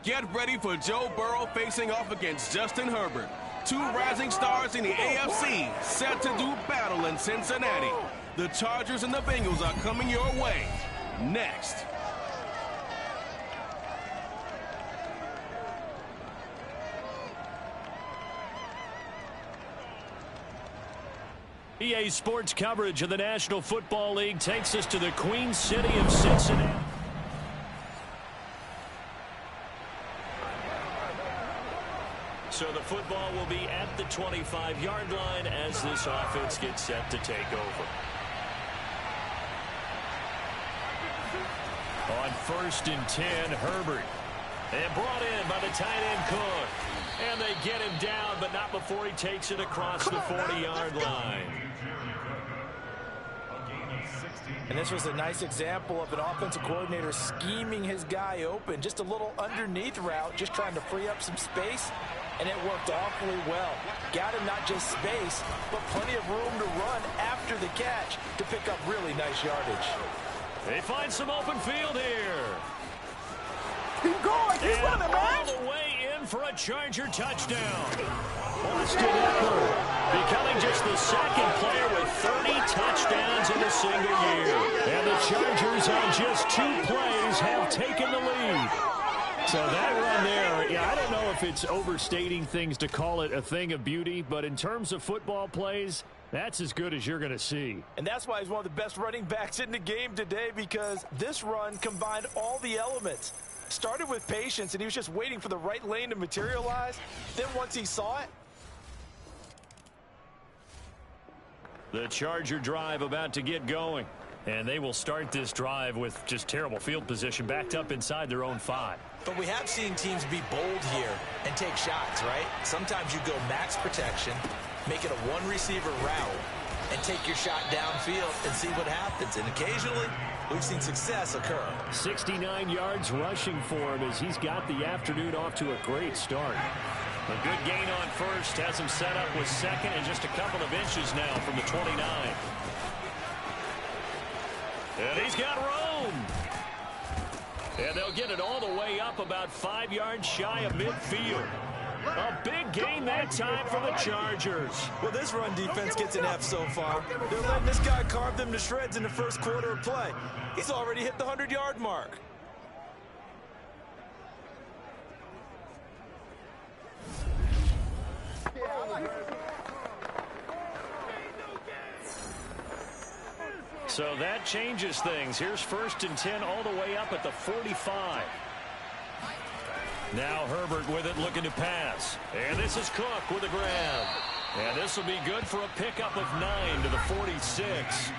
Get ready for Joe Burrow facing off against Justin Herbert. Two rising stars in the AFC set to do battle in Cincinnati. The Chargers and the Bengals are coming your way next. EA Sports coverage of the National Football League takes us to the Queen City of Cincinnati. So the football will be at the 25-yard line as this offense gets set to take over. On 1st and 10, Herbert. And brought in by the tight end Cook. And they get him down, but not before he takes it across the 40-yard line. And this was a nice example of an offensive coordinator scheming his guy open. Just a little underneath route, just trying to free up some space. And it worked awfully well. Got him not just space, but plenty of room to run after the catch to pick up really nice yardage. They find some open field here. Keep going. Keep running, man. All the way in for a Charger touchdown. Austin Eckler becoming just the second player with 30 touchdowns in a single year. And the Chargers on just 2 plays have taken the lead. So that run there, yeah, I don't know if it's overstating things to call it a thing of beauty, but in terms of football plays, that's as good as you're going to see. And that's why he's one of the best running backs in the game today, because this run combined all the elements. Started with patience, and he was just waiting for the right lane to materialize. Then once he saw it. The Charger drive about to get going. And they will start this drive with just terrible field position, backed up inside their own 5. But we have seen teams be bold here and take shots, right? Sometimes you go max protection, make it a one-receiver route, and take your shot downfield and see what happens. And occasionally, we've seen success occur. 69 yards rushing for him as he's got the afternoon off to a great start. A good gain on first, has him set up with second and just a couple of inches now from the 29. And he's got room. And they'll get it all the way up about 5 yards shy of midfield. A big gain that time for the Chargers. Well, this run defense gets an F so far. They're letting this guy carve them to shreds in the first quarter of play. He's already hit the 100-yard mark. So that changes things. Here's 1st and 10 all the way up at the 45. Now Herbert with it, looking to pass. And this is Cook with a grab. And this will be good for a pickup of 9 to the 46.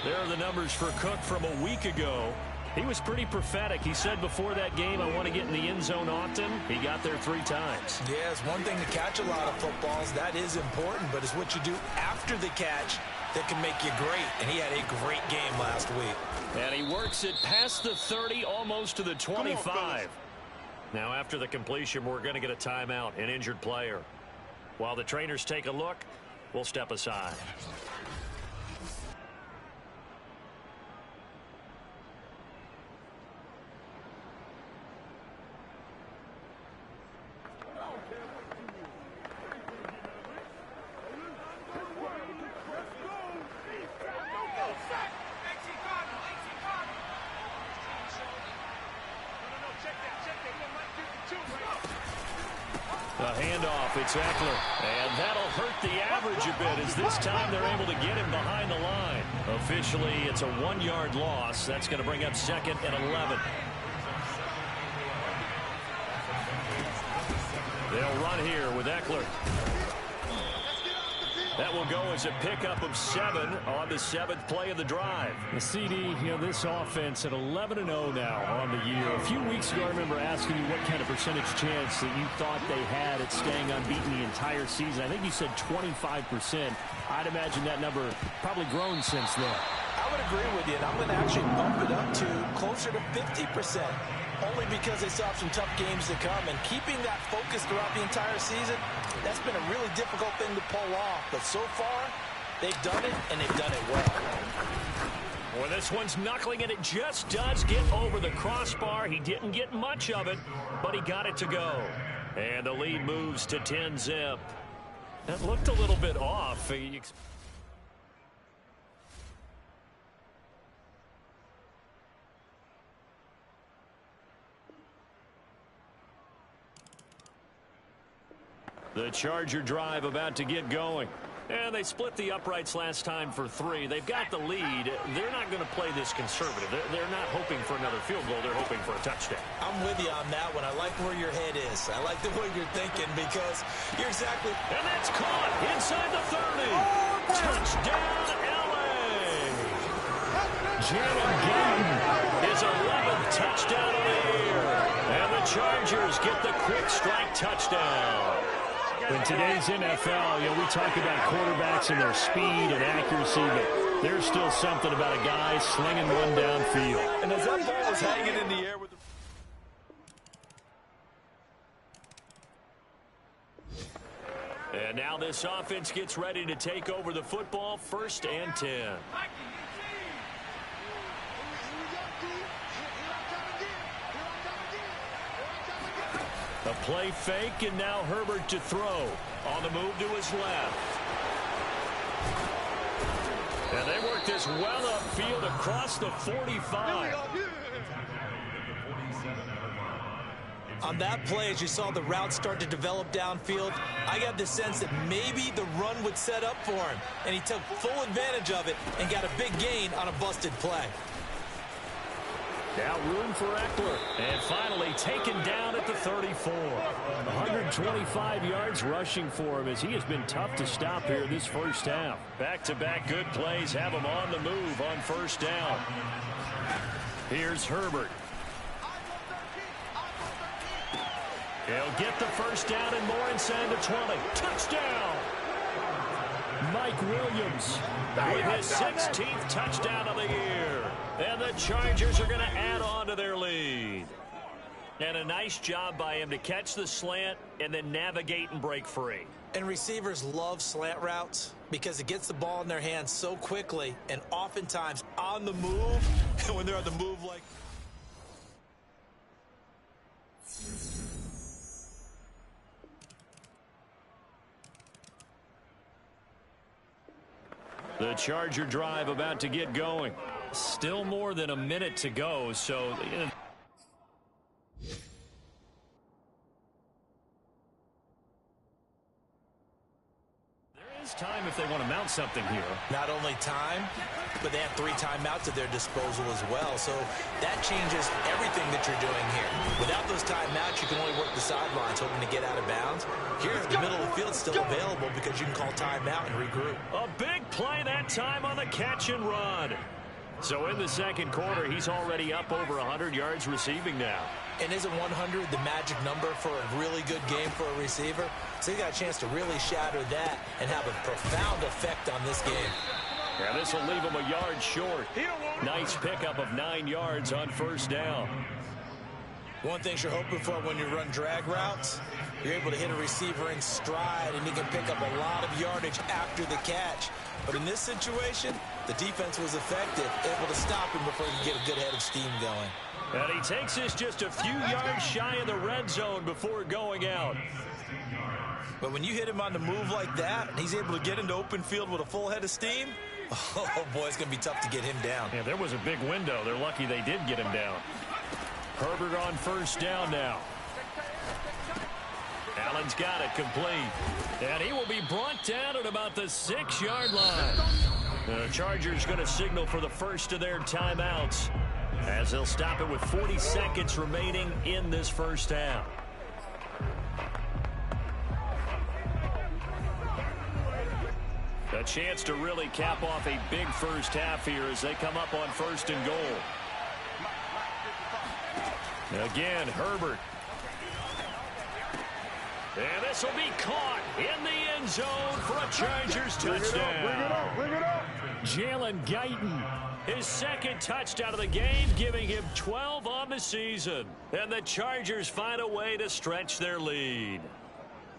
There are the numbers for Cook from a week ago. He was pretty prophetic. He said before that game, I want to get in the end zone often. He got there 3 times. Yeah, it's one thing to catch a lot of footballs. That is important, but it's what you do after the catch that can make you great. And he had a great game last week. And he works it past the 30, almost to the 25. Now, after the completion, we're going to get a timeout, an injured player. While the trainers take a look, we'll step aside. The handoff, it's Eckler, and that'll hurt the average a bit as this time they're able to get him behind the line. Officially, it's a 1-yard loss. That's going to bring up 2nd and 11. They'll run here with Eckler. That will go as a pickup of 7 on the 7th play of the drive. The CD, this offense at 11-0 now on the year. A few weeks ago, I remember asking you what kind of percentage chance that you thought they had at staying unbeaten the entire season. I think you said 25%. I'd imagine that number probably grown since then. I would agree with you, and I'm going to actually bump it up to closer to 50%. Only because they still have some tough games to come, and keeping that focus throughout the entire season, that's been a really difficult thing to pull off. But so far, they've done it, and they've done it well. Well, this one's knuckling, and it just does get over the crossbar. He didn't get much of it, but he got it to go. And the lead moves to 10-zip. That looked a little bit off. The Charger drive about to get going. And they split the uprights last time for 3. They've got the lead. They're not going to play this conservative. They're not hoping for another field goal. They're hoping for a touchdown. I'm with you on that one. I like where your head is. I like the way you're thinking because you're exactly... And that's caught inside the 30. Touchdown, L.A. Jalen Gayton, his 11th touchdown of the year. And the Chargers get the quick strike touchdown. In today's NFL, we talk about quarterbacks and their speed and accuracy, but there's still something about a guy slinging one downfield. And as that ball was hanging in the air with the... And now this offense gets ready to take over the football, 1st and 10. A play fake, and now Herbert to throw. On the move to his left. And they work this well upfield across the 45. On that play, as you saw the route start to develop downfield, I got the sense that maybe the run would set up for him. And he took full advantage of it and got a big gain on a busted play. Now room for Eckler. And finally taken down at the 34. 125 yards rushing for him as he has been tough to stop here this first half. Back-to-back good plays have him on the move on 1st down. Here's Herbert. He'll get the 1st down and more inside the 20. Touchdown! Mike Williams with his 16th touchdown of the year. And the Chargers are going to add on to their lead. And a nice job by him to catch the slant and then navigate and break free. And receivers love slant routes because it gets the ball in their hands so quickly and oftentimes on the move. And when they're on the move like... The Charger drive about to get going. Still more than a minute to go, so... There is time if they want to mount something here. Not only time, but they have 3 timeouts at their disposal as well. So that changes everything that you're doing here. Without those timeouts, you can only work the sidelines, hoping to get out of bounds. Here, the middle of the field's still available because you can call timeout and regroup. A big play that time on the catch and run. So in the second quarter, he's already up over 100 yards receiving now. And isn't 100 the magic number for a really good game for a receiver? So you got a chance to really shatter that and have a profound effect on this game. Yeah, this will leave him a yard short. Nice pickup of 9 yards on 1st down. One thing you're hoping for when you run drag routes, you're able to hit a receiver in stride and he can pick up a lot of yardage after the catch. But in this situation, the defense was effective, able to stop him before he could get a good head of steam going. And he takes this just a few yards shy of the red zone before going out. But when you hit him on the move like that, and he's able to get into open field with a full head of steam, oh boy, it's going to be tough to get him down. Yeah, there was a big window. They're lucky they did get him down. Herbert on 1st down now. Allen's got it complete. And he will be brought down at about the 6-yard line. The Chargers going to signal for the first of their timeouts as they'll stop it with 40 seconds remaining in this first half. A chance to really cap off a big first half here as they come up on 1st and goal. Again, Herbert. And this will be caught in the end zone for a Chargers touchdown. Bring it up. Jalen Gayton, his 2nd touchdown of the game, giving him 12 on the season. And the Chargers find a way to stretch their lead.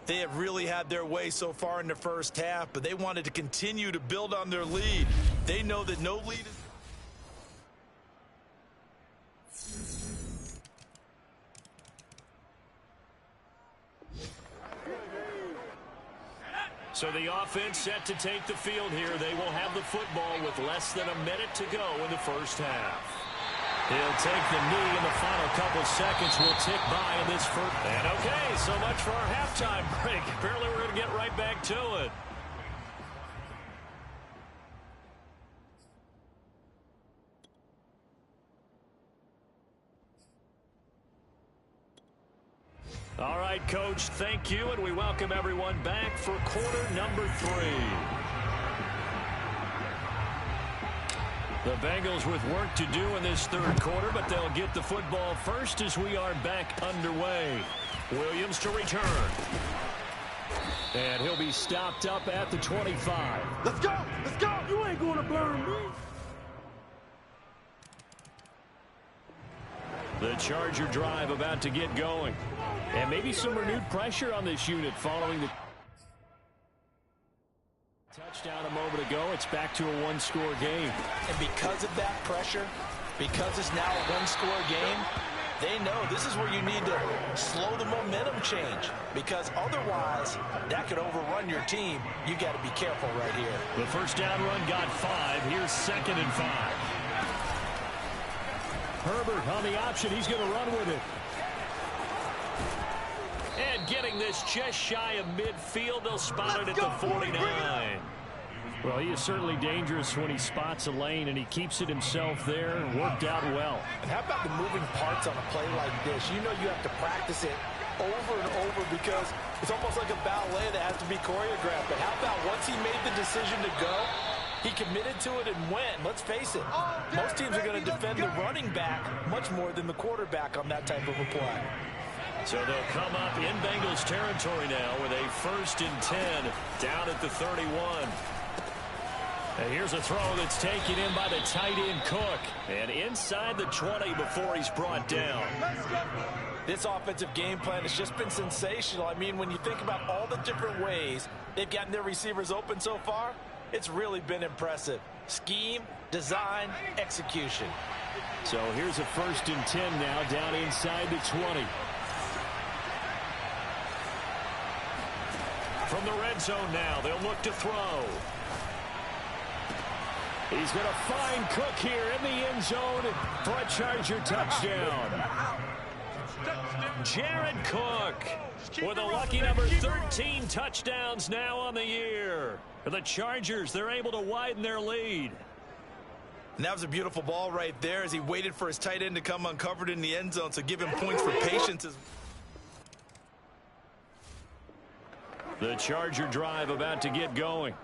They have really had their way so far in the first half, but they wanted to continue to build on their lead. They know that no lead is... So the offense set to take the field here. They will have the football with less than a minute to go in the first half. He'll take the knee, and the final couple seconds will tick by in this first. And okay, so much for our halftime break. Apparently we're going to get right back to it. All right, Coach, thank you, and we welcome everyone back for quarter number 3. The Bengals with work to do in this third quarter, but they'll get the football first as we are back underway. Williams to return. And he'll be stopped up at the 25. Let's go! Let's go! You ain't going to burn me! The Charger drive about to get going. And maybe some renewed pressure on this unit following the touchdown a moment ago. It's back to a one-score game. And because of that pressure, because it's now a one-score game, they know this is where you need to slow the momentum change, because otherwise that could overrun your team. You got to be careful right here. The first down run got 5. Here's 2nd and 5. Herbert on the option. He's going to run with it. And getting this just shy of midfield, they'll spot it at the 49. Well, he is certainly dangerous when he spots a lane, and he keeps it himself there. Worked out well. And how about the moving parts on a play like this? You know you have to practice it over and over because it's almost like a ballet that has to be choreographed. But how about once he made the decision to go, he committed to it and went. Let's face it, most teams are going to defend the running back much more than the quarterback on that type of a play. So they'll come up in Bengals territory now with a 1st and 10 down at the 31. And here's a throw that's taken in by the tight end Cook. And inside the 20 before he's brought down. This offensive game plan has just been sensational. I mean, when you think about all the different ways they've gotten their receivers open so far, it's really been impressive. Scheme, design, execution. So here's a 1st and 10 now down inside the 20. From the red zone now, they'll look to throw. He's going to find Cook here in the end zone for a Charger touchdown. Jared Cook with a lucky number 13 touchdowns now on the year. For the Chargers, they're able to widen their lead. And that was a beautiful ball right there as he waited for his tight end to come uncovered in the end zone, so give him points for patience. The Charger drive about to get going.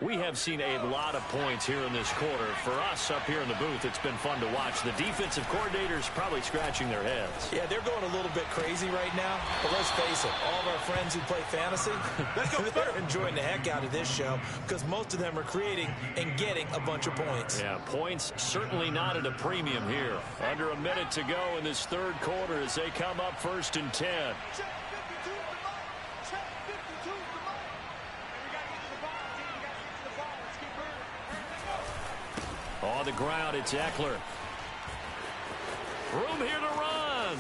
We have seen a lot of points here in this quarter. For us up here in the booth, it's been fun to watch. The defensive coordinators probably scratching their heads. Yeah, they're going a little bit crazy right now. But let's face it, all of our friends who play fantasy, they're enjoying the heck out of this show because most of them are creating and getting a bunch of points. Yeah, points certainly not at a premium here. Under a minute to go in this third quarter as they come up 1st and 10. On the ground, it's Eckler. Room here to run.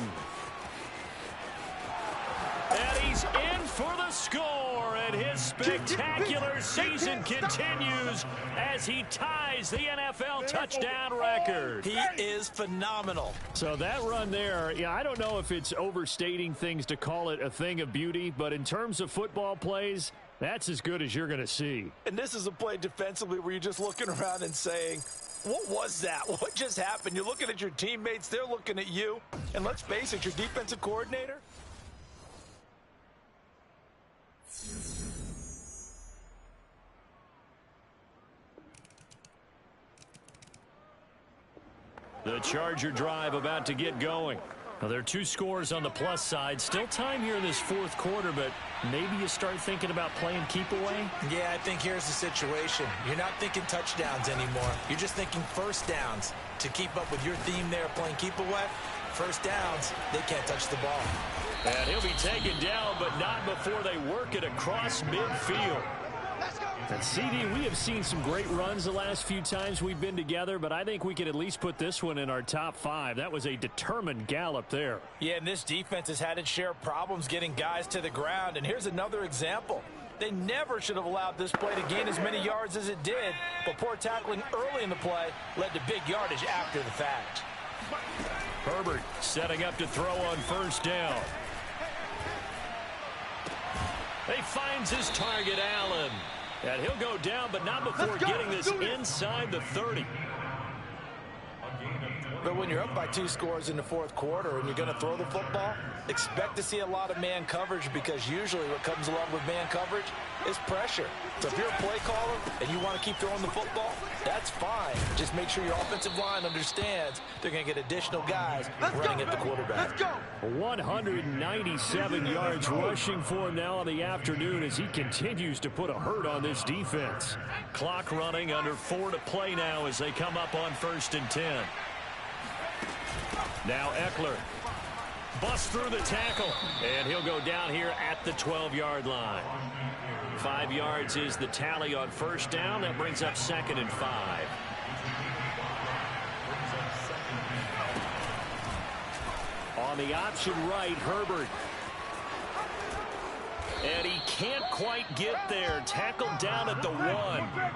And he's in for the score, and his spectacular season continues as he ties the NFL touchdown record. He is phenomenal. So that run there, yeah, I don't know if it's overstating things to call it a thing of beauty, but in terms of football plays, that's as good as you're going to see. And this is a play defensively where you're just looking around and saying, what was that? What just happened? You're looking at your teammates. They're looking at you. And let's face it, your defensive coordinator. The Charger drive about to get going. Now, there are 2 scores on the plus side. Still time here in this fourth quarter, but maybe you start thinking about playing keep away? Yeah, I think here's the situation. You're not thinking touchdowns anymore. You're just thinking first downs. To keep up with your theme there, playing keep away, first downs, they can't touch the ball. And he'll be taken down, but not before they work it across midfield. And CD, we have seen some great runs the last few times we've been together, but I think we can at least put this one in our top 5. That was a determined gallop there. Yeah, and this defense has had its share of problems getting guys to the ground. And here's another example. They never should have allowed this play to gain as many yards as it did, but poor tackling early in the play led to big yardage after the fact. Herbert setting up to throw on first down. He finds his target, Allen. And he'll go down, but not before getting this inside the 30. But when you're up by 2 scores in the fourth quarter and you're going to throw the football, expect to see a lot of man coverage, because usually what comes along with man coverage is pressure. So if you're a play caller and you want to keep throwing the football, that's fine. Just make sure your offensive line understands they're going to get additional guys running at the quarterback. Let's go. 197 yards rushing for him now in the afternoon as he continues to put a hurt on this defense. Clock running, under 4 to play now as they come up on 1st and 10. Now Eckler busts through the tackle, and he'll go down here at the 12-yard line. 5 yards is the tally on first down. That brings up 2nd and 5. On the option right, Herbert. And he can't quite get there. Tackled down at the 1.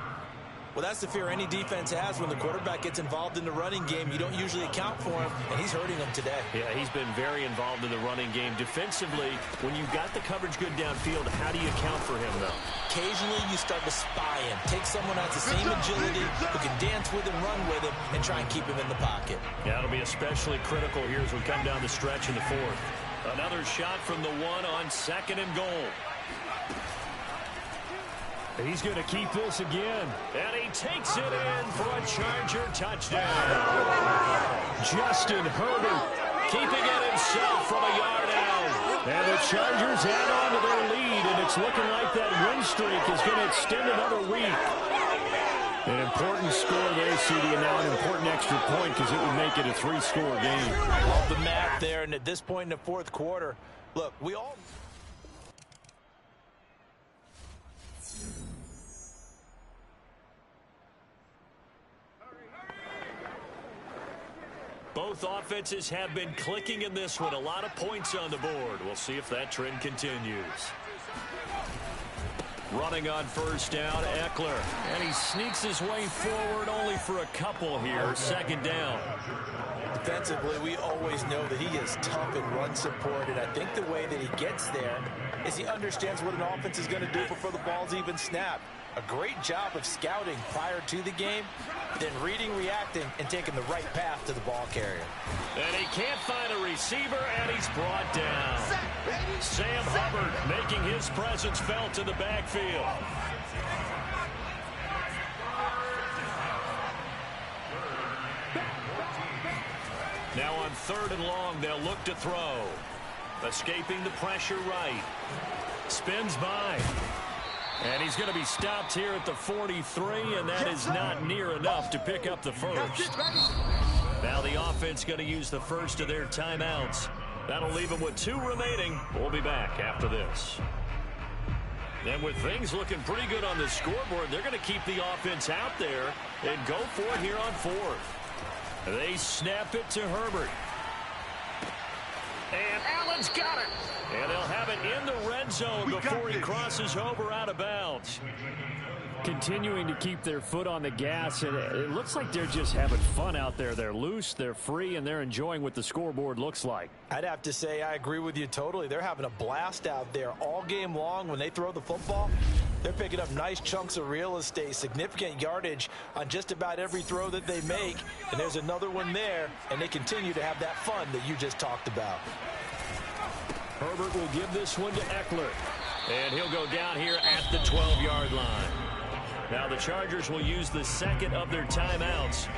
Well, that's the fear any defense has when the quarterback gets involved in the running game. You don't usually account for him, and he's hurting them today. Yeah, he's been very involved in the running game. Defensively, when you've got the coverage good downfield, how do you account for him, though? Occasionally, you start to spy him. Take someone who has the same agility, who can dance with him, run with him, and try and keep him in the pocket. Yeah, it'll be especially critical here as we come down the stretch in the 4th. Another shot from the 1 on 2nd and goal. He's going to keep this again. And he takes it in for a Charger touchdown. Justin Herbert keeping it himself from a yard out. And the Chargers add on to their lead, and it's looking like that win streak is going to extend another week. An important score there, CD, and now an important extra point because it would make it a 3-score game. Off the map there, and at this point in the fourth quarter, look, we all... Both offenses have been clicking in this one. A lot of points on the board. We'll see if that trend continues. Running on first down, Eckler. And he sneaks his way forward only for a couple here. 2nd down. Defensively, we always know that he is tough in run support, and I think the way that he gets there is he understands what an offense is going to do before the ball's even snapped. A great job of scouting prior to the game, then reading, reacting, and taking the right path to the ball carrier. And he can't find a receiver, and he's brought down. Sam Hubbard making his presence felt in the backfield. Now on 3rd and long, they'll look to throw. Escaping the pressure right. Spins by. And he's going to be stopped here at the 43, and that is not near enough to pick up the first. Now the offense going to use the first of their timeouts. That'll leave them with 2 remaining. We'll be back after this. And with things looking pretty good on the scoreboard, they're going to keep the offense out there and go for it here on 4th. They snap it to Herbert. And Allen's got it. And they'll have it in the red zone before he crosses over out of bounds. Continuing to keep their foot on the gas, and it looks like they're just having fun out there. They're loose, they're free, and they're enjoying what the scoreboard looks like. I'd have to say I agree with you totally. They're having a blast out there all game long. When they throw the football, they're picking up nice chunks of real estate, significant yardage on just about every throw that they make. And there's another one there, and they continue to have that fun that you just talked about. Herbert will give this one to Eckler. And he'll go down here at the 12-yard line. Now the Chargers will use the 2nd of their timeouts.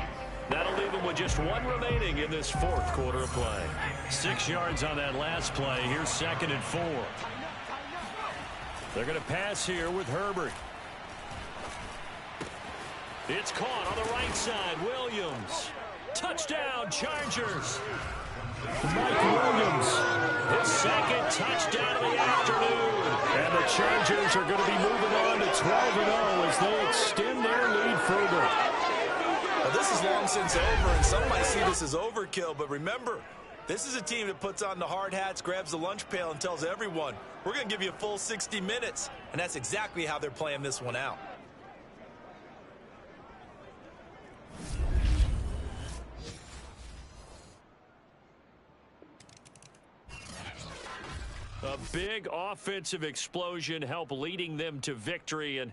That'll leave them with just 1 remaining in this 4th quarter of play. 6 yards on that last play. Here's 2nd and 4. They're going to pass here with Herbert. It's caught on the right side. Williams. Touchdown, Chargers. Mike Williams. His 2nd touchdown of the afternoon. And the Chargers are going to be moving on to 12-0 as they extend their lead further. Well, this is long since over, and some might see this as overkill, but remember, This is a team that puts on the hard hats, grabs the lunch pail, and tells everyone, we're going to give you a full 60 minutes. And that's exactly how they're playing this one out. A big offensive explosion helped leading them to victory. And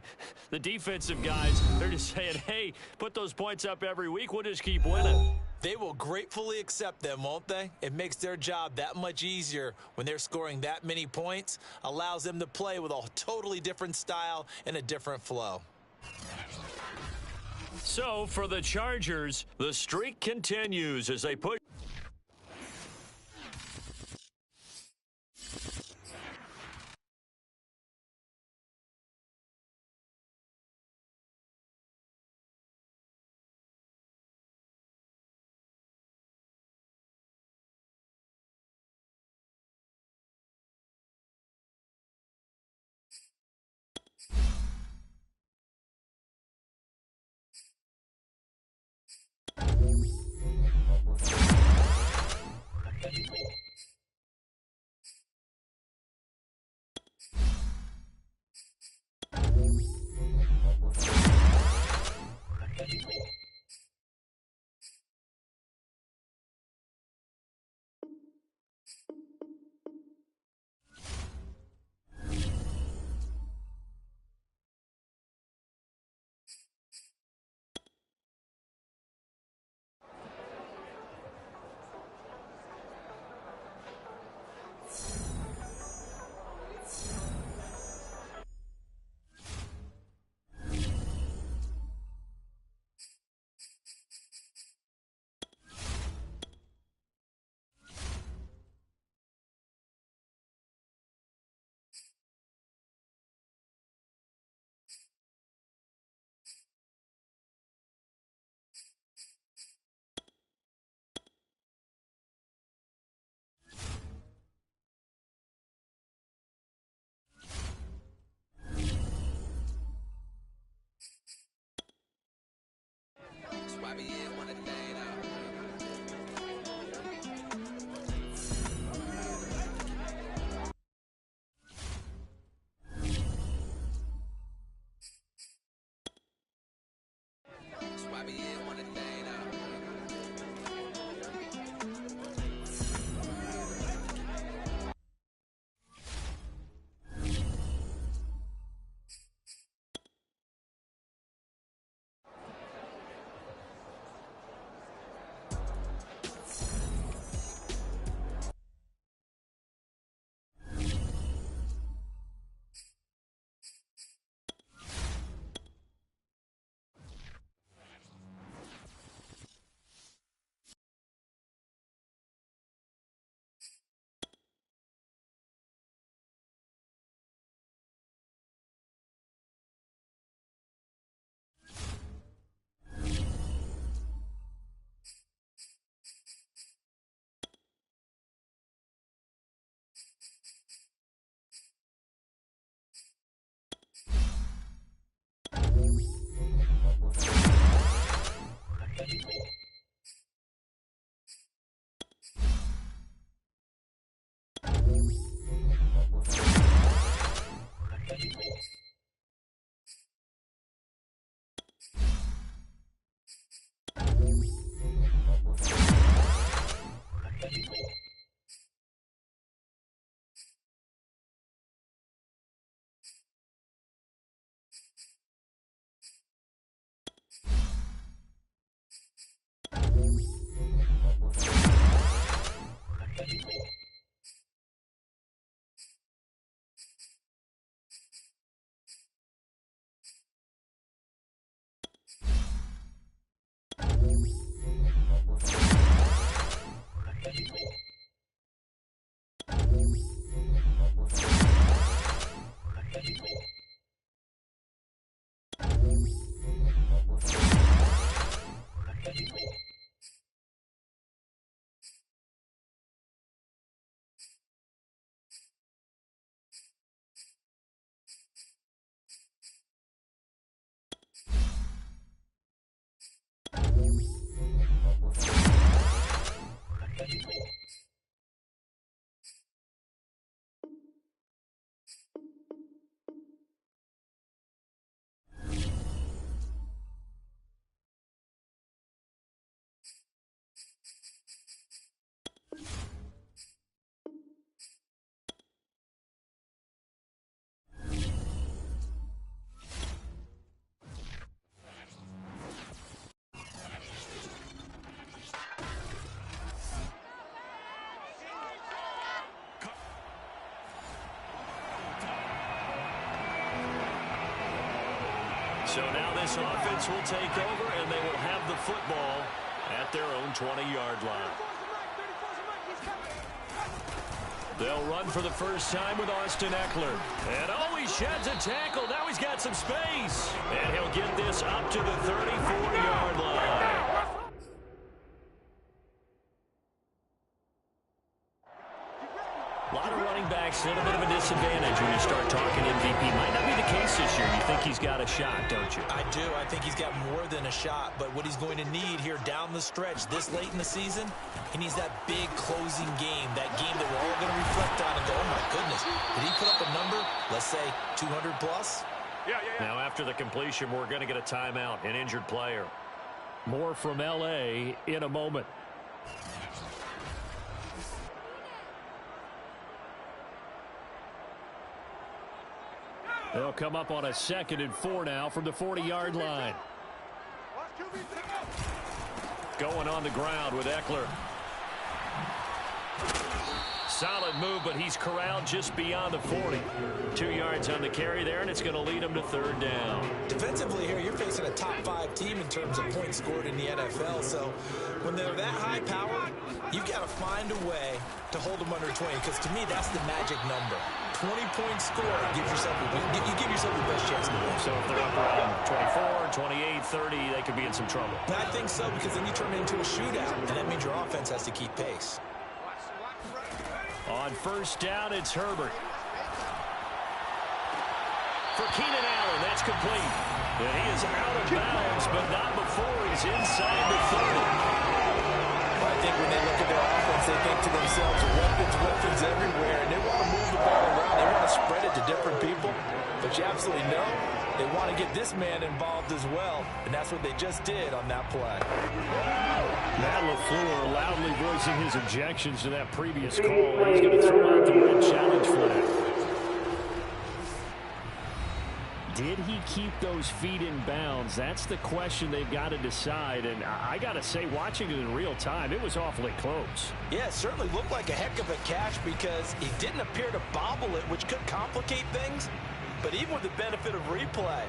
the defensive guys, they're just saying, hey, put those points up every week. We'll just keep winning. They will gratefully accept them, won't they? It makes their job that much easier when they're scoring that many points, allows them to play with a totally different style and a different flow. So for the Chargers, the streak continues as they push. So now this offense will take over, and they will have the football at their own 20-yard line. They'll run for the first time with Austin Eckler. And oh, he sheds a tackle. Now he's got some space. And he'll get this up to the 34-yard line. A lot of running backs, a little bit of a disadvantage when you start talking MVP. Might not be the case this year. You think he's got a shot, don't you? I do. I think he's got more than a shot. But what he's going to need here down the stretch this late in the season, he needs that big closing game, that game that we're all going to reflect on and go, oh, my goodness, did he put up a number, let's say 200 plus? Yeah. Now, after the completion, we're going to get a timeout, an injured player. More from L.A. in a moment. They'll come up on a 2nd and 4 now from the 40-yard line. Going on the ground with Eckler. Solid move, but he's corralled just beyond the 40. 2 yards on the carry there, and it's going to lead him to 3rd down. Defensively here, you're facing a top 5 team in terms of points scored in the NFL. So when they're that high powered, you've got to find a way to hold them under 20, because to me, that's the magic number. 20-point score, you give yourself the best chance to win. So if they're up around 24, 28, 30, they could be in some trouble. I think so, because then you turn it into a shootout, and that means your offense has to keep pace. On 1st down, it's Herbert. For Keenan Allen, that's complete. And he is out of bounds, but not before he's inside the 30. I think when they look at their offense, they think to themselves, weapons everywhere, and they want to move the ball around. They want to spread it to different people. But you absolutely know they want to get this man involved as well, and that's what they just did on that play. Matt LaFleur loudly voicing his objections to that previous call. He's going to throw out the red challenge flag. Did he keep those feet in bounds? That's the question they've got to decide. And I got to say, watching it in real time, it was awfully close. Yeah, it certainly looked like a heck of a catch because he didn't appear to bobble it, which could complicate things. But even with the benefit of replay,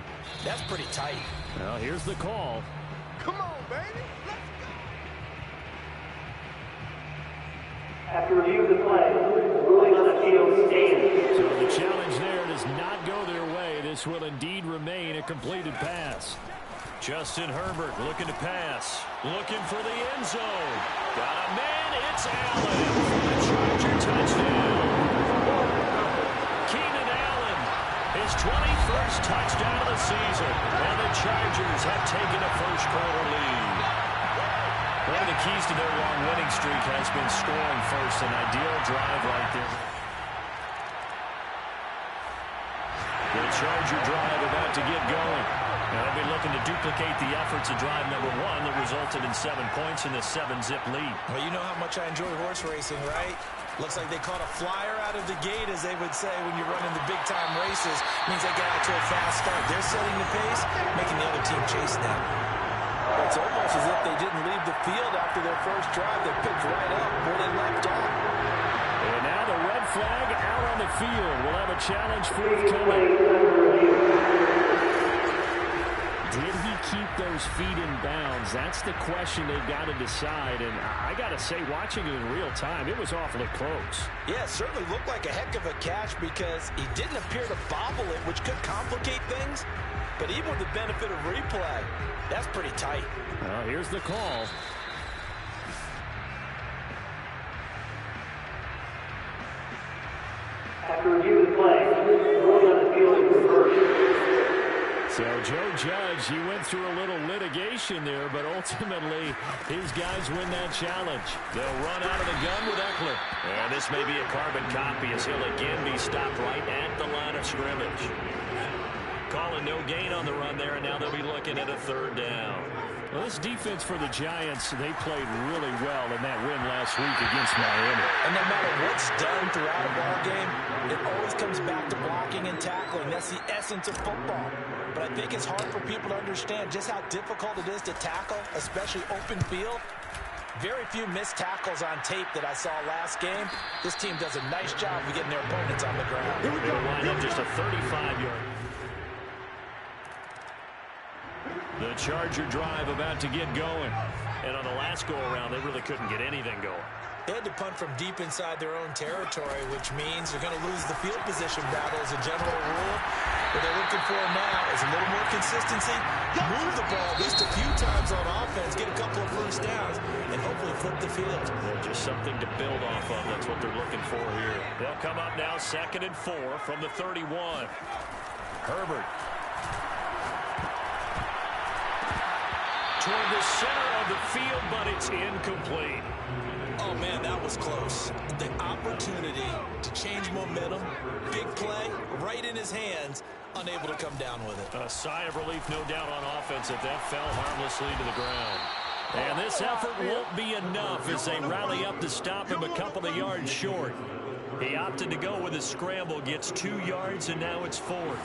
that's pretty tight. Well, here's the call. Come on, baby. Let's go. After review of the play, ruling on the field stands. So the challenge there does not go their way. This will indeed remain a completed pass. Justin Herbert looking to pass. Looking for the end zone. Got a man. It's Allen for the Charger touchdown. Keenan Allen, his 21st touchdown of the season. And the Chargers have taken a first-quarter lead. One of the keys to their long winning streak has been scoring first. An ideal drive right there. The Charger drive about to get going. Now they'll be looking to duplicate the efforts of drive number 1 that resulted in 7 points in the 7-zip lead. Well, you know how much I enjoy horse racing, right? Looks like they caught a flyer out of the gate, as they would say when you're running the big-time races. Means they get out to a fast start. They're setting the pace, making the other team chase them. It's almost as if they didn't leave the field after their first drive. They picked right up where they left off. And now the red flag out on the field. We'll have a challenge forthcoming. Did he keep those feet in bounds? That's the question they've got to decide. And I got to say, watching it in real time, it was awfully close. Yeah, it certainly looked like a heck of a catch because he didn't appear to bobble it, which could complicate things. But even with the benefit of replay, that's pretty tight. Well, here's the call. After review of the play, ruling on the field is reversed. So Joe Judge, he went through a little litigation there, but ultimately his guys win that challenge. They'll run out of the gun with Eckler. And this may be a carbon copy as he'll again be stopped right at the line of scrimmage. Calling no gain on the run there, and now they'll be looking at a 3rd down. Well, this defense for the Giants, they played really well in that win last week against Miami. And no matter what's done throughout a ball game, it always comes back to blocking and tackling. That's the essence of football. But I think it's hard for people to understand just how difficult it is to tackle, especially open field. Very few missed tackles on tape that I saw last game. This team does a nice job of getting their opponents on the ground. They'll line up just a 35-yard. The Charger drive about to get going. And on the last go-around, they really couldn't get anything going. They had to punt from deep inside their own territory, which means they're going to lose the field position battle as a general rule. What they're looking for now is a little more consistency, move the ball at least a few times on offense, get a couple of first downs, and hopefully flip the field. Yeah, just something to build off of. That's what they're looking for here. They'll come up now 2nd and 4 from the 31. Herbert. Toward the center of the field, but it's incomplete. Oh, man, that was close. The opportunity to change momentum, big play, right in his hands, unable to come down with it. A sigh of relief, no doubt, on offense that fell harmlessly to the ground. And this effort won't be enough as they rally up to stop him a couple of yards short. He opted to go with a scramble, gets 2 yards, and now it's 4th.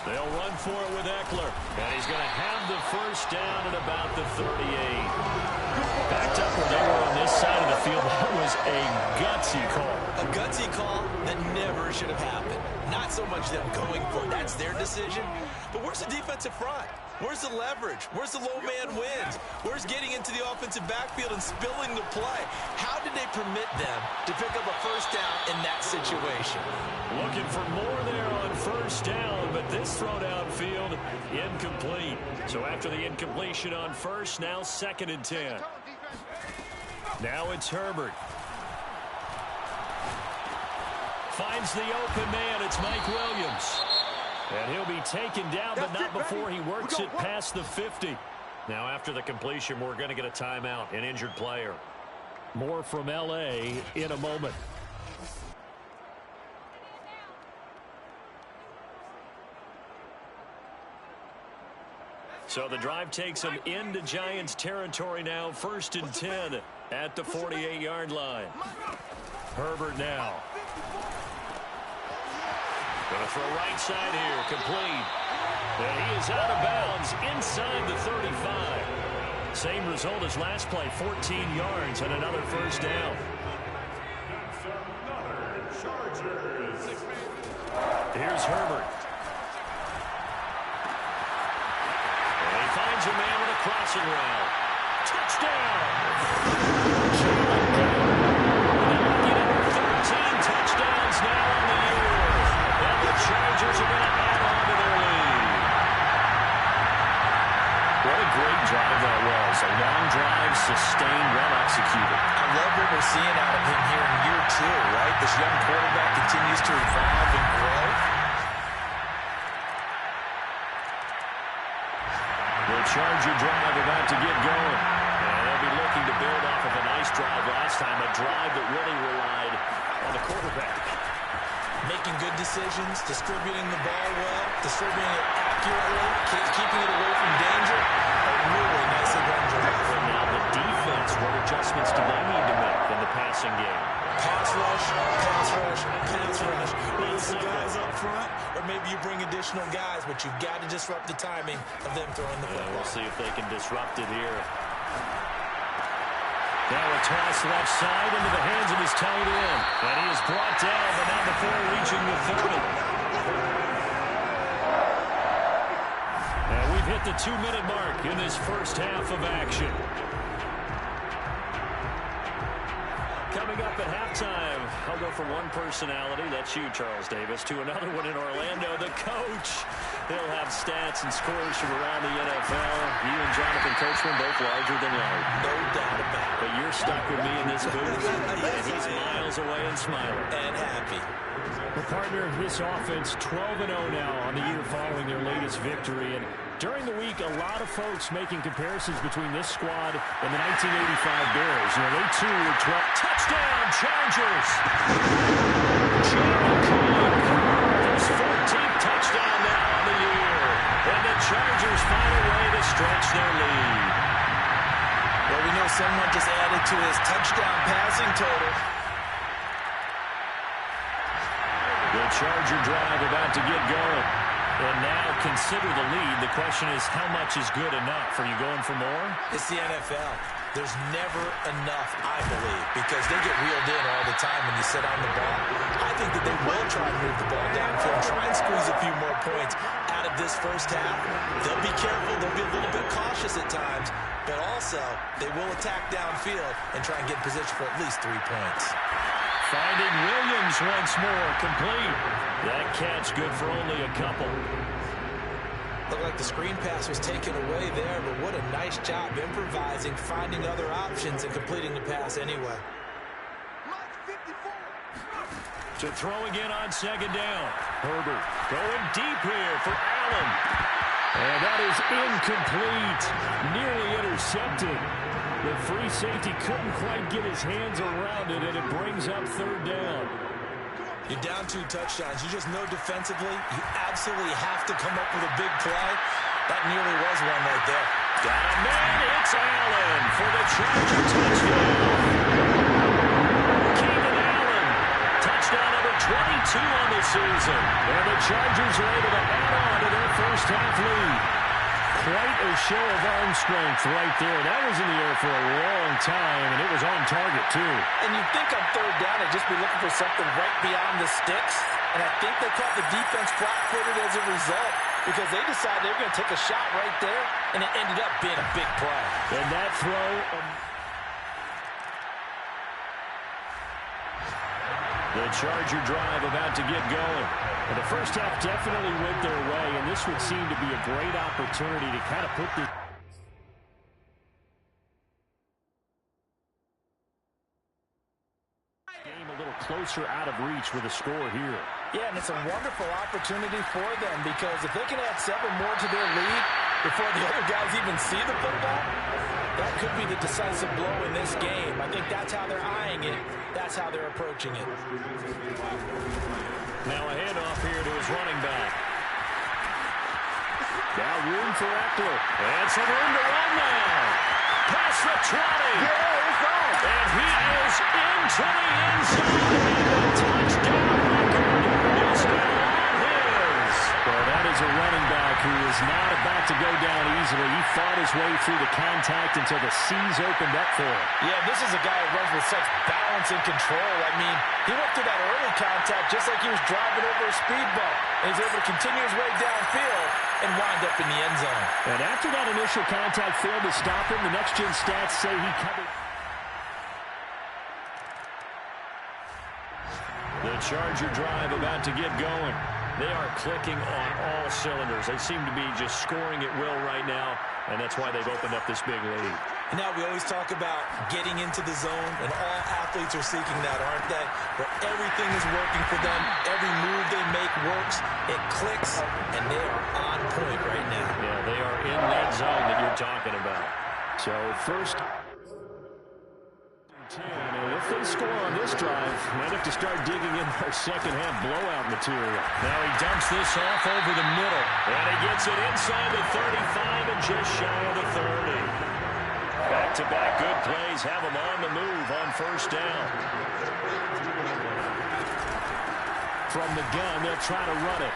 They'll run for it with Eckler. And he's going to have the first down at about the 38. Backed up where they were on this side of the field. That was a gutsy call. A gutsy call that never should have happened. Not so much them going for it. That's their decision. But where's the defensive front? Where's the leverage? Where's the low man wins? Where's getting into the offensive backfield and spilling the play? How did they permit them to pick up a first down in that situation? Looking for more there on first down, but this throw downfield incomplete. So after the incompletion on first, now 2nd and 10. Now it's Herbert. Finds the open man. It's Mike Williams. And he'll be taken down, but not before he works it past the 50. Now after the completion, we're going to get a timeout, an injured player. More from L.A. in a moment. So the drive takes them into Giants territory now. 1st and 10 at the 48-yard line. Herbert now. Going to throw right side here, complete. And he is out of bounds inside the 35. Same result as last play, 14 yards and another first down. Here's Herbert. And he finds a man with a crossing route. Touchdown! 13 touchdowns now on the year. And the Chargers are going to add on to their lead. What a great drive that was. A long drive, sustained, well executed. I love what we're seeing out of him here in year 2, right? This young quarterback continues to evolve and grow. The Charger drive about to get going. And they'll be looking to build off of a nice drive last time, a drive that really relied on the quarterback. Making good decisions, distributing the ball well, distributing it accurately, keeping it away from danger. A really nicely done drive. And now the defense, what adjustments do they need to make in the passing game? Pass rush, pass rush, pass rush. Whether it's the guys up front, or maybe you bring additional guys, but you've got to disrupt the timing of them throwing the football. We'll see if they can disrupt it here. Now a toss left side into the hands of his tight end. And he is brought down, but not before reaching the 30. And we've hit the 2-minute mark in this first half of action. Coming up at halftime, I'll go from one personality, that's you, Charles Davis, to another one in Orlando, the coach. He'll have stats and scores from around the NFL. You and Jonathan Coachman, both larger than life. No doubt about it. But you're stuck with me in this booth, and he's miles away and smiling. And happy. Well, partner, this offense 12-0 now on the year following their latest victory. And during the week, a lot of folks making comparisons between this squad and the 1985 Bears. You know, they too were 12. Touchdown, Chargers! Jared Cook, his 14th touchdown now on the year. And the Chargers find a way to stretch their lead. Well, we know someone just added to his touchdown passing total. The Charger drive about to get going. And now consider the lead. The question is, how much is good enough? Are you going for more? It's the NFL. There's never enough, I believe, because they get reeled in all the time when you sit on the ball. I think that they will try and move the ball downfield and try and squeeze a few more points out of this first half. They'll be careful. They'll be a little bit cautious at times, but also they will attack downfield and try and get in position for at least 3 points. Finding Williams once more, complete. That catch good for only a couple. Looked like the screen pass was taken away there, but what a nice job improvising, finding other options, and completing the pass anyway. To throw again on second down. Herbert going deep here for Allen. And that is incomplete. Nearly intercepted. The free safety couldn't quite get his hands around it, and it brings up third down. You're down 2 touchdowns. You just know defensively you absolutely have to come up with a big play. That nearly was one right there. Got a man. It's Allen for the Charger touchdown. Keenan Allen, touchdown number 22 on the season. And the Chargers are able to add on to their first half lead. Quite a show of arm strength right there. That was in the air for a long time, and it was on target, too. And you'd think on third down they'd just be looking for something right beyond the sticks. And I think they caught the defense flat-footed as a result because they decided they were going to take a shot right there, and it ended up being a big play. And that throw... The Charger drive about to get going. And the first half definitely went their way, and this would seem to be a great opportunity to kind of put the game a little closer out of reach with a score here. Yeah, and it's a wonderful opportunity for them because if they can add 7 more to their lead before the other guys even see the football, that could be the decisive blow in this game. I think that's how they're eyeing it. That's how they're approaching it. Now a handoff here to his running back. Now room for Eckler. And some room to run now. Past the 20. And he is into the end zone. And the touchdown record is now his. Well, that is a running back who is not about to go down easily. He fought his way through the contact until the seas opened up for him. Yeah, this is a guy who runs with such balance and control. I mean, he went through that early contact just like he was driving over a speed bump. And he's able to continue his way downfield and wind up in the end zone. And after that initial contact failed to stop him, the next-gen stats say he covered. The Charger drive about to get going. They are clicking on all cylinders. They seem to be just scoring at will right now, and that's why they've opened up this big lead. Now, we always talk about getting into the zone, and all athletes are seeking that, aren't they? Where everything is working for them. Every move they make works. It clicks, and they are on point right now. Yeah, they are in that zone that you're talking about. So, first... And if they score on this drive, might have to start digging in their second-half blowout material. Now he dumps this off over the middle. And he gets it inside the 35 and just shy of the 30. Back-to-back good plays have him on the move on first down. From the gun, they'll try to run it.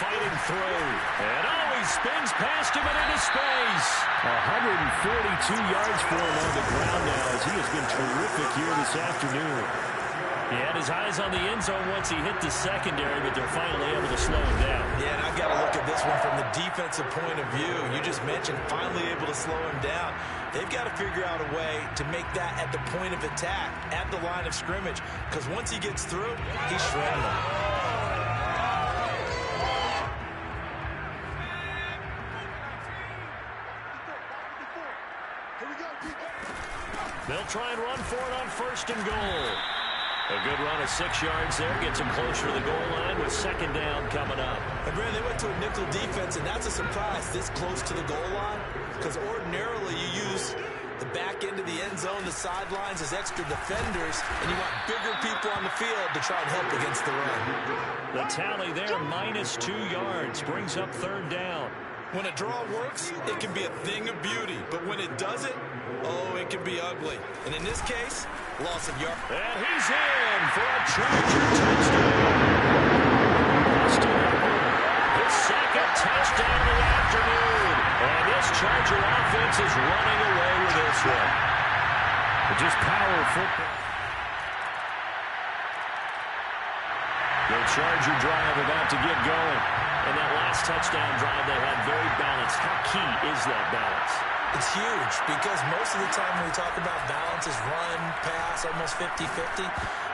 Fighting through. And he spins past him and into space. 142 yards for him on the ground now as he has been terrific here this afternoon. He had his eyes on the end zone once he hit the secondary, but they're finally able to slow him down. Yeah, and I've got to look at this one from the defensive point of view. You just mentioned finally able to slow him down. They've got to figure out a way to make that at the point of attack, at the line of scrimmage, because once he gets through, he's shredding them. They'll try and run for it on first and goal. A good run of 6 yards there. Gets them closer to the goal line with second down coming up. And Brandon, they went to a nickel defense, and that's a surprise this close to the goal line because ordinarily you use the back end of the end zone, the sidelines as extra defenders, and you want bigger people on the field to try and help against the run. The tally there, -2 yards, brings up third down. When a draw works, it can be a thing of beauty. But when it doesn't, oh, it can be ugly. And in this case, loss of yard. And he's in for a Charger touchdown. His second touchdown of the afternoon. And this Charger offense is running away with this one. Just power football. The Charger drive about to get going. And that last touchdown drive they had very balanced. How key is that balance? It's huge because most of the time when we talk about balance is run, pass, almost 50-50.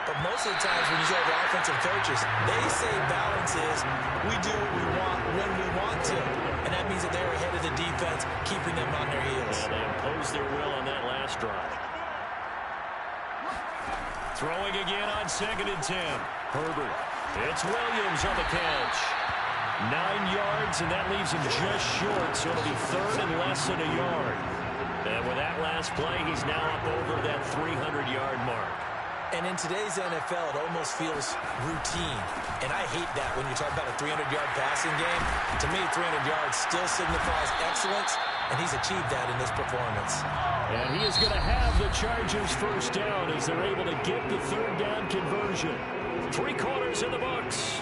But most of the times when you talk to offensive coaches, they say balance is we do what we want when we want to. And that means that they're ahead of the defense, keeping them on their heels. Yeah, they imposed their will on that last drive. Throwing again on 2nd and 10. Herbert. It's Williams on the catch. 9 yards, and that leaves him just short, so it'll be 3rd and less than a yard. And with that last play, he's now up over that 300-yard mark. And in today's NFL, it almost feels routine. And I hate that when you talk about a 300-yard passing game. To me, 300 yards still signifies excellence, and he's achieved that in this performance. And he is going to have the Chargers first down as they're able to get the 3rd down conversion. 3 quarters in the books.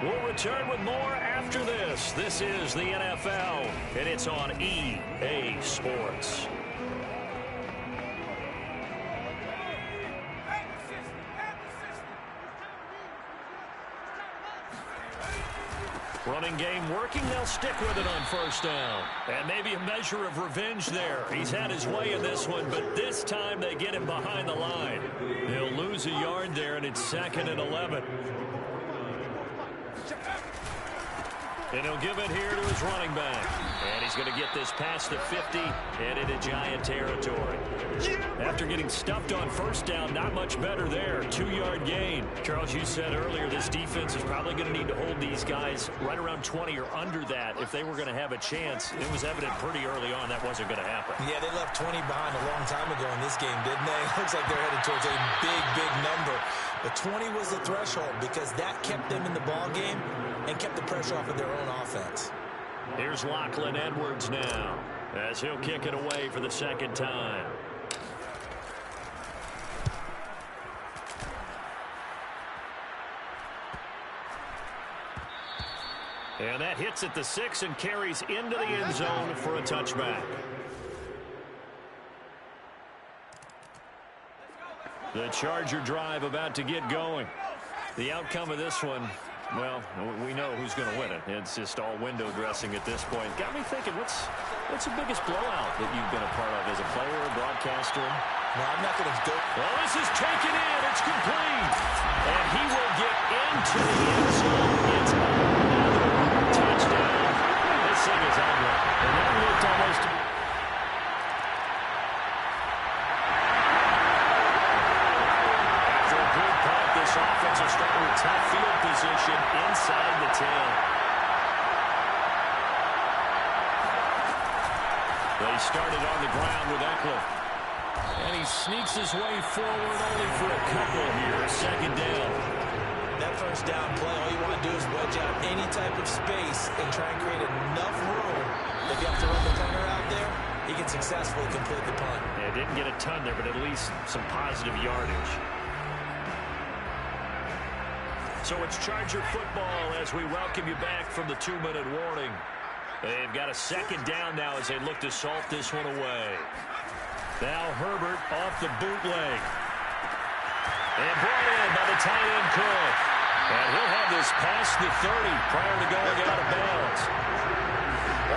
We'll return with more after this. This is the NFL, and it's on EA Sports. Running game working. They'll stick with it on 1st down. And maybe a measure of revenge there. He's had his way in this one, but this time they get him behind the line. They'll lose a yard there, and it's 2nd and 11. And he'll give it here to his running back. And he's going to get this past the 50 and into Giant territory. After getting stuffed on 1st down, not much better there. 2-yard gain. Charles, you said earlier this defense is probably going to need to hold these guys right around 20 or under that if they were going to have a chance. It was evident pretty early on that wasn't going to happen. Yeah, they left 20 behind a long time ago in this game, didn't they? Looks like they're headed towards a big, big number. But 20 was the threshold because that kept them in the ball game and kept the pressure off of their own offense. Here's Lachlan Edwards now as he'll kick it away for the 2nd time. And that hits at the 6 and carries into the end zone for a touchback. The Charger drive about to get going. The outcome of this one, well, we know who's going to win it. It's just all window dressing at this point. Got me thinking, what's the biggest blowout that you've been a part of as a player, a broadcaster? No, I'm not going to go. Well, this is taken in. It's complete. And he will get into the end zone. It's another touchdown. This thing is ugly. And that looked almost... This offense is starting with tough field position inside the 10. They started on the ground with Eckler. And he sneaks his way forward only for a couple here. 2nd down. That 1st down play, all you want to do is wedge out any type of space and try and create enough room. If you have to run the punter out there, he can successfully complete the punt. Yeah, didn't get a ton there, but at least some positive yardage. So it's Charger football as we welcome you back from the 2-minute warning. They've got a 2nd down now as they look to salt this one away. Now Herbert off the bootleg. And brought in by the tight end Cook. And he'll have this past the 30 prior to going out of bounds.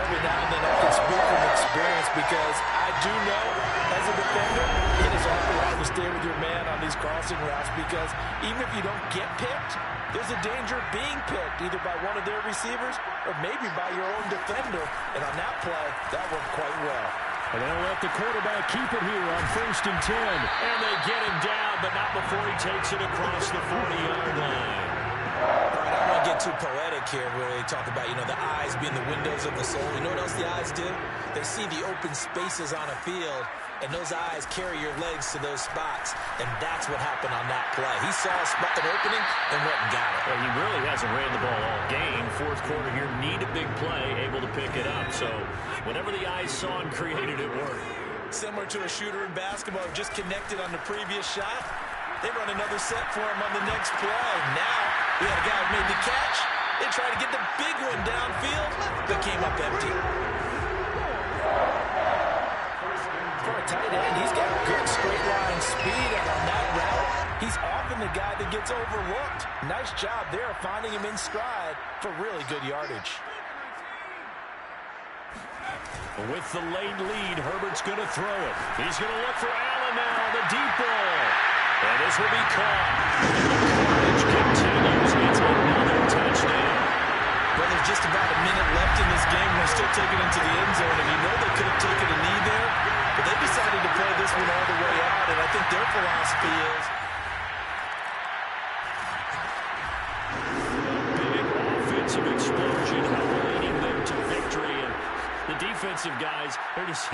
Every now and then I can speak from experience because I do know as a defender it is awful to stay with your man on these crossing routes because even if you don't get picked, there's a danger of being picked either by one of their receivers or maybe by your own defender. And on that play, that worked quite well. And they'll let the quarterback keep it here on 1st and 10. And they get him down, but not before he takes it across the 40-yard line. All right, I don't want to get too poetic here, really talk about, the eyes being the windows of the soul. You know what else the eyes do? They see the open spaces on a field, and those eyes carry your legs to those spots, and that's what happened on that play. He saw a spot, an opening, and went and got it. Well, he really hasn't ran the ball all game. 4th quarter here, need a big play, able to pick it up. So whatever the eyes saw and created, it worked. Similar to a shooter in basketball, just connected on the previous shot. They run another set for him on the next play. Now, we had a guy who made the catch. They tried to get the big one downfield, but came up empty. For a tight end. He's got good straight line speed, and on that route, he's often the guy that gets overlooked. Nice job there finding him in stride for really good yardage. With the late lead, Herbert's going to throw it. He's going to look for Allen now, the deep ball. And this will be caught. The carnage continues. It's another touchdown. Well, there's just about a minute left in this game. They're still taking it to the end zone, and you know they could have taken a knee there, but they decided to play this one all the way out, and I think their philosophy is Big offensive explosion leading them to victory. And the defensive guys, they're just